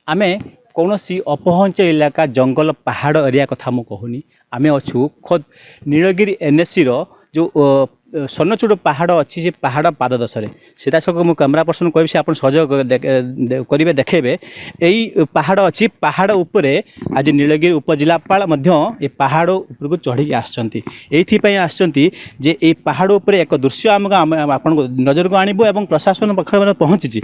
आमे कौन सी अपहंच इलाका जंगल पहाड़ एरिया कथा मु कहूनी आमे अच्छू खुद नीलगिरी एनएससी रो जो सन्नचूड़ पहाड़ अच्छी से पहाड़ पाददशे सीधा सक मुझे कैमेरा पर्सन कह आप सहयोग करेंगे देखेबे यही पहाड़ अच्छी पहाड़ उपरे आज नीलगिरी उपजिलापाल ये पहाड़ उपरको चढ़ी आसपाई आसती जे ये पहाड़ उपरे एक दृश्य आम आप नजर को आणबू और प्रशासन पाखे पहुँची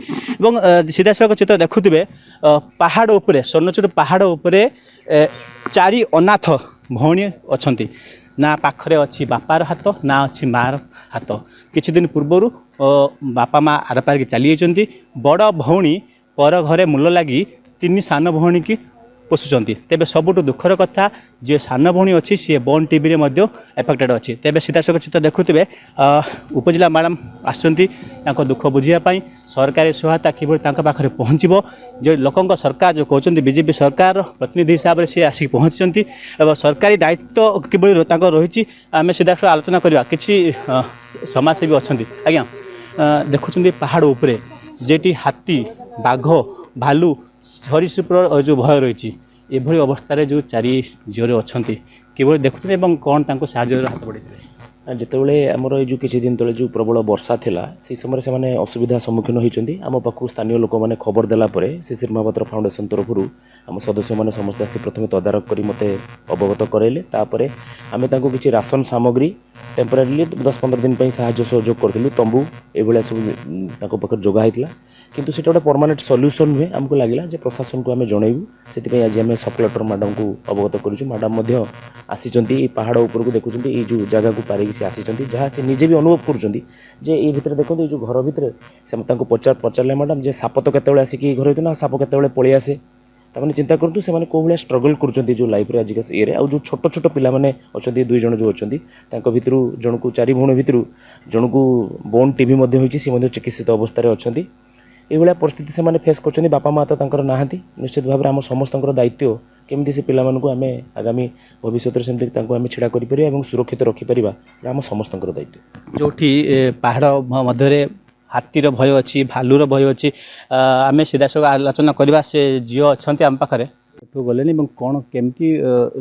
सीधा सड़क चित्र देखुवे पहाड़ उपरे स्वर्णचूड़ पहाड़ उपरे चारि अनाथ भौणी अच्छा ना पाखरे अच्छी बापार हाथ ना अच्छी मार हाथ किछि दिन पूर्वर बापा माँ आर पार चली जाती बड़ भौणी पर घरे मूल लगी तीन सान भौणी की पोषुंट तेज सबुठ दुखर कथा जी सान भौणी अच्छी सी बन टीवी एफेक्टेड अच्छी तेज सीधा सक चित्र देखुवे उपजिला मैडम आसुँच दुख बुझापी सरकारी सहायता कि पाखे पहुँचो जो लोक सरकार जो कहते बीजेपी सरकार प्रतिनिधि हिसाब से आसिक पहुँची सरकारी दायित्व किभली रही आम सीधा सक आलोचना करवा कि समाजसेवी अच्छा आज्ञा देखुं पहाड़ उपरे जेटी हाथी बाघ भालू सरीसृपर जो भय रही एभली अवस्था जो चारि झील अच्छा किभली देखुं कौन साहाय्य हाथ बढ़े जितेबाला आमर ये किसी दिन तले जो प्रबल वर्षा थिला से समय से असुविधा सम्मुखीन होती आम पाखु स्थानीय लोक मैंने खबर देलापर श्री महापात्र फाउंडेशन तरफ आम सदस्य मैंने समस्त आसी प्रथम तदारख कर मत अवगत कराइले तापर आम किसी राशन सामग्री टेम्पोरारीली 10-15 दिन साहाय्य सहयोग करूँ तंबू ये सब पाखे जोगाई किंतु से गोटे परमानेंट सल्यूशन नुहे आमको लगे जे प्रशासन को आम जनइबू से आज आम सब कलेक्टर मैडम को अवगत करूँ मैडम आसी पहाड़ उपरको देखुं ये जो जगह को पारिक से आसी जहाँ से निजे भी अनुभव कर भितर देखो ये जो घर भितर से पचारे मैडम जे साप तो केतबेले आसिक घर होना साप केतबेले पलि आसे ताने चिंता करूँ से कौ भाया स्ट्रगल कर जो लाइफ आज ये जो छोट छोट पाने अच्छा 2 जन जो अच्छा भितर जन को 4 भौणी भितर जन को बोन टीवी सी चिकित्सित अवस्था अच्छा ये परिस्थिति से फेस कर बापा माँ तो ना निश्चित भाव में आम समस्त दायित्व केमती से पिला आम आगामी भविष्य में छिड़ा कर सुरक्षित रखिपर आम समस्त दायित्व जो पहाड़ मध्य हाथीर भय अच्छी भालूर भय अच्छी आम सीधा सब आलोचना करवा से झील अच्छा आम पाखे गले कौन केमती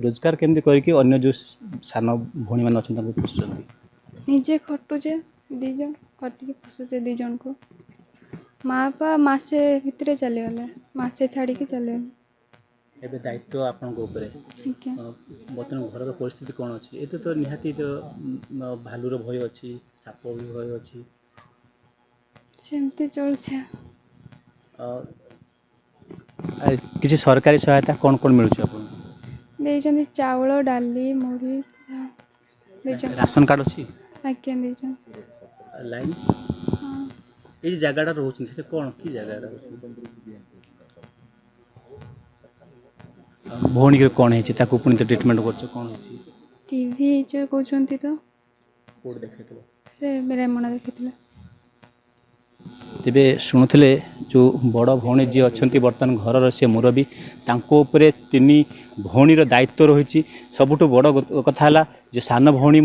रोजगार केमती करके जो सान भौणी मैंने अच्छा पोषुंट निजे खटुचे 2 जन खटिक पोषुचे 2 जन को माँ बापा मसे भितर चलीगले मसे छाड़ी चलीगले एबे दायित्व आपन को ऊपर बर्तमान घर परिस्थिति कौन अच्छी ये तो निहाती तो भालूर भय अच्छी साप भी भय अच्छी सेमती चलछे किसी सरकारी सहायता कौन कौन मिलुछ आपन देइछन चावल डाली मुढ़ी देइछन राशन कार्ड अच्छी आज्ञा देइछन लाइन ये जगह रोच कौन की जगह भौणी के कौन है पुणी तो ट्रिटमेंट कर कौन है टीवी कहते तो कोड देखे रेमणा देखी तेबे शुणुले जो बड़ भौणी जी अच्छा बर्तमान घर सी मुरबी तांको 3 भौणीर दायित्व रही सबुठ बड़ कथा है जे सान भौणी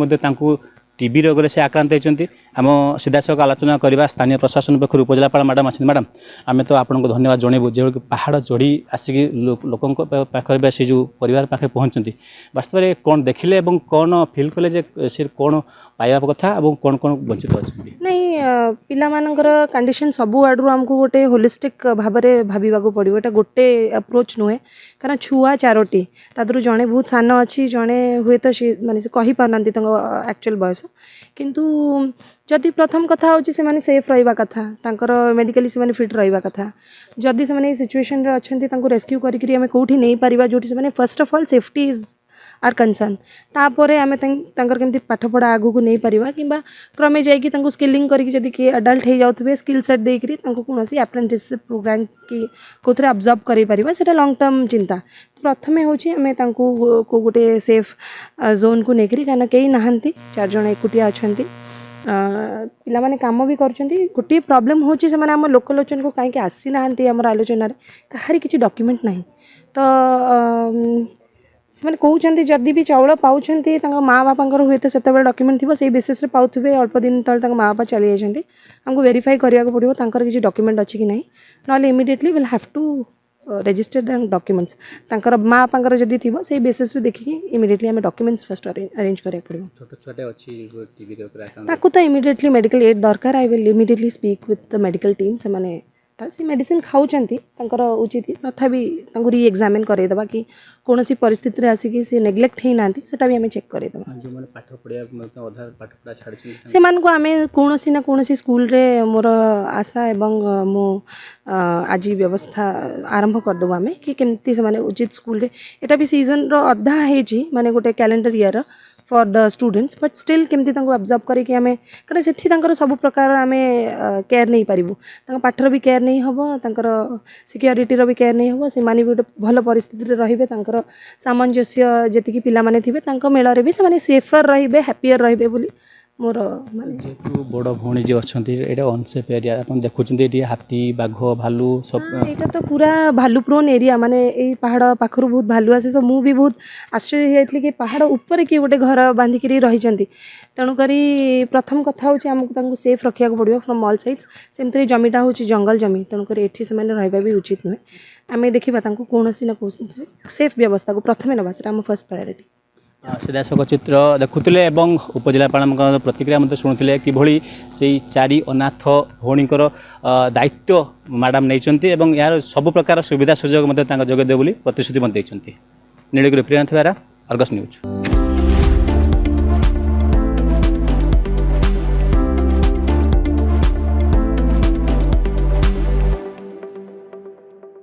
टीबी रोग से आक्रांत होती आम सीधा सक आलोचना करवा स्थानीय प्रशासन पक्ष उपजिलापाल मैडम अच्छे मैडम आम तो आपको धन्यवाद जनइबू जो पहाड़ चढ़ी आसिक लोक पाखे से जो परिवार पाखे पहुँचती वास्तव में कौन देखिले कौन फिल कले जे से कौन पाइबा कथा और कौन कौन वंचित अच्छे नहीं पिलामानकर कंडीशन सबु आडू आमको गोटे होलिस्टिक भाव में भाव पड़ो ये गोटे अप्रोच नुहे कारण छुआ 4टी तादर जड़े बहुत सान अच्छी जड़े हुए तो माने कही पारना एक्चुअल बयस किंतु जदि प्रथम कथा होची से माने सेफ रहिबा कथा तांकर मेडिकली से माने फिट रहिबा कथा जदि से माने सिचुएशन रे अछंती तांको रेस्क्यू करी करी हमें कोठी नहीं परिबा जोटी से माने first of all safety is our concern तापरे आमे तांकर केमती पाठ पढ़ा आगु को नहीं परिबा किबा क्रमे जाई कि तांको स्किलिंग करी जदि के एडल्ट हे जाउथबे स्किल सेट दे करी तांको कोनोसी अप्रेंटिसशिप प्रोग्राम की कोथरे ऑब्जर्व करी परिबा सेटा लॉन्ग टर्म चिंता प्रथमे होची हमें तांको को गोटे सेफ जोन को नेकरी काना केही नाहंती 4 जण एकुटिया अछंती पिला माने काम भी करछंती गोटे प्रॉब्लम होची से माने हम लोकलोचन को काहे के आसी नाहंती हमर आलोचना रे कहारी किछि डॉक्यूमेंट नाही तो से कहते जदि भी चाउल पाँच माँ बापा हुए तो से डॉक्यूमेंट थी से बेसिस पाथे अल्प दिन तले माँ बापा चली जाती आमको वेरीफाई करने को पड़ो किसी डॉक्यूमेंट अच्छी कि ना ना immediately will have to registered documents तांकर माँ बापांकर जदि थी से बेसिस देखिए इमिडिएटली आम डॉक्यूमेंट्स फर्स्ट अरेंज करा पड़ो छोटे छोटे अच्छी टीवी रे ताकू तो इमिडिएटली मेडिकल एड दरकार I will immediately speak with the medical team से माने से मेडिसिन खाऊँच उचित तथापि री एग्जामिन करदेवा कि कौन सी परिस्थिति रे आसिक सी नेग्लेक्ट ही ना सेटा भी आम चेक करदेवा जो मैंने पाठ पढ़िया अधा पाठ पढ़ा छाड़ी से मानक आम कौन ना कौन स्कूल रे मोर आशा एवं मु आज व्यवस्था आरंभ करदेबु आम कि केमती से उचित स्कूल रे एटा भी सीजन रो अधा है माने गोटे calendar year for the students but still केमती ऑब्जर्व करके आम कारण से सब प्रकार आम केयर नहीं पारिबु पाठर भी केयर नहीं हम सिक्योरिटी भी केयर नहीं हम से माने भी गोटे भल परिस्थिति रहिबे सामंजस्य जेतिकी पिला माने थिबे मेल भी से सेफर रहिबे हैप्पियर रहिबे बोली मोर माने जेहेतु बड़ भौणी जो अच्छा यहाँ अनसेफ एरिया आप देखुं हाथी बाघ भालू सब यहाँ तो पूरा भालू प्रोन एरिया माने यही पहाड़ पाखर बहुत भालू आसे सो मुझे बहुत आश्चर्य होती कि पहाड़ उपर किए गोटे घर बांधिक रही तेणुक प्रथम कथा हूँ आमको सेफ रखा पड़ो फ्रॉम ऑल साइड्स सेमती जमीटा हूँ जंगल जमी तेणुक ये से रहा भी उचित नुहे आम देखा कौन ना कौन सेफ व्यवस्था को प्रथम नवा से आम फर्स्ट प्रायोरिटी सीधासख चित्र देखुले और उपजिलापाल प्रतिक्रिया मत शुणुले कि से चारि अनाथ भौणीकर दायित्व मैडम नहीं यार सब प्रकार सुविधा सुजोग जोगदे प्रतिश्रुति देते नीलगिरी प्रियंथ बेरा अर्गस न्यूज।